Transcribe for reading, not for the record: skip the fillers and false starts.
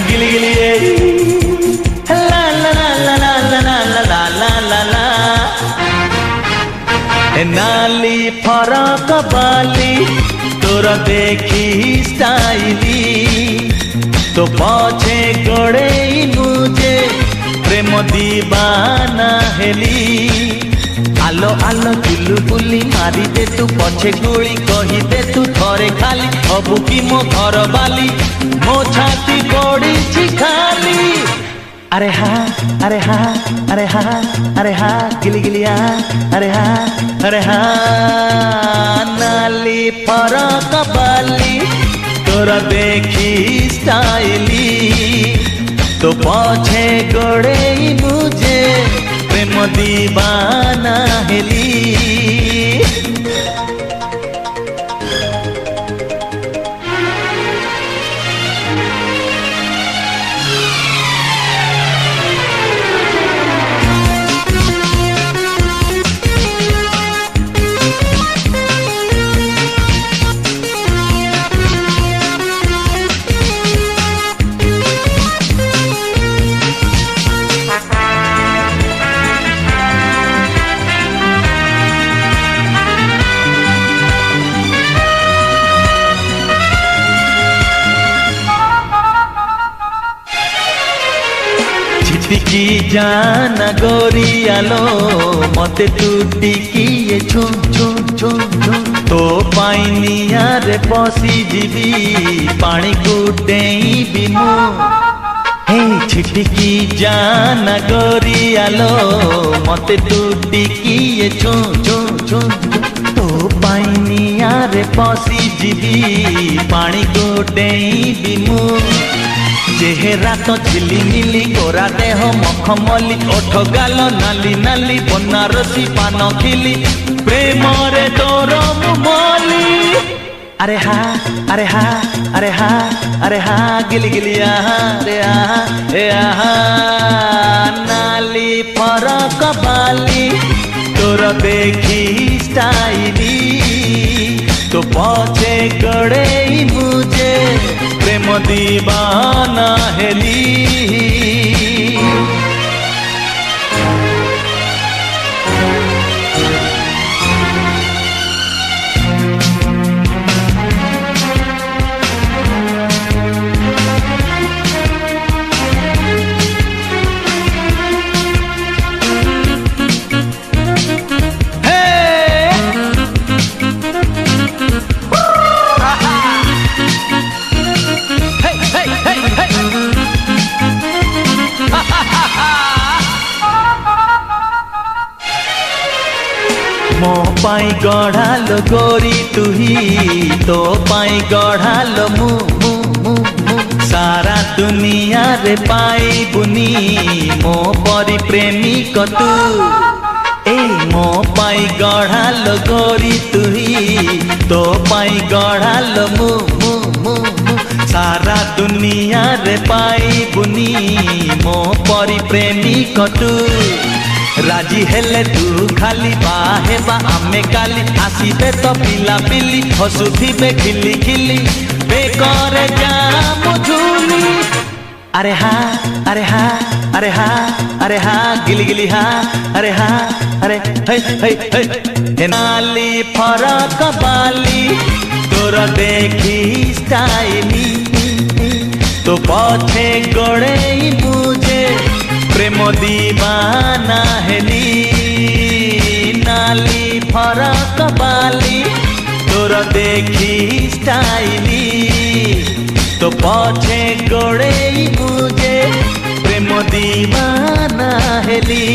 गिली गिली ला ला ला ला ला ला ला ला ला ला नाली फरक बाली तोर देखी स्टाइली तो पछे गड़े मुझे प्रेम दीवाना हेली आलो आलो चुलु बुली मारी दे तू पछे गुली कही दे तू थरे खाली हबु की मो घर बाली मो छाती पड़ी खाली अरे हाँ अरे हाँ अरे हाँ अरे हाँ गिली गिलिया अरे हाँ नाली फरक बाली तोरा देखी स्टाइली तो पछे गड़े मुझे प्रेम दीवाना हेली टिकी जाना गोरियालो मते तू टिकी छू छू छू छू तो पाइनिया रे पसी जीवी पानी को डेईबी मु हे छिटिकी जाना गोरियालो मते तू टिकी छू छू छू तो पाइनिया रे पसी जीवी पानी को डेईबी मु चेहरा तो झिली मिली गोरा देह मखमली ओठ गाल नाली नाली बनारसी पान खिली प्रेम रे तोर मुमली अरे हाँ अरे हाँ अरे हाँ अरे हाँ गिली गिलिया रे नाली फरक बाली तोर देखी स्टाइली तो पछे गड़े मुझे प्रेम दीवाना हेली मो पाई गढ़ालो गोरी तुही तो पाई गढ़ालो मु मु मु मु सारा दुनिया रे पाई बुनी मो परी प्रेमिक तू ए मो पाई गढ़ालो गोरी तुही तो पाई गढ़ालो मु मु मु मु सारा दुनिया रे पाई बुनी मो परी प्रेमिक तू राजी हेले तू खाली बाहे बा आमे काली आसीबे तो पिला पिली हसुथिबे खिली खिली बेकर जाम झूली अरे हाँ अरे हाँ अरे हाँ अरे हाँ गिली गिली हाँ अरे हाँ अरे हे नाली फरक बाली तोर देखी स्टाइली तो पछे गड़े मुझे प्रेम दीवाना हेली नाली फरक बाली तोर देखी स्टाइली तो पछे गड़े मुझे प्रेम दीवाना हेली।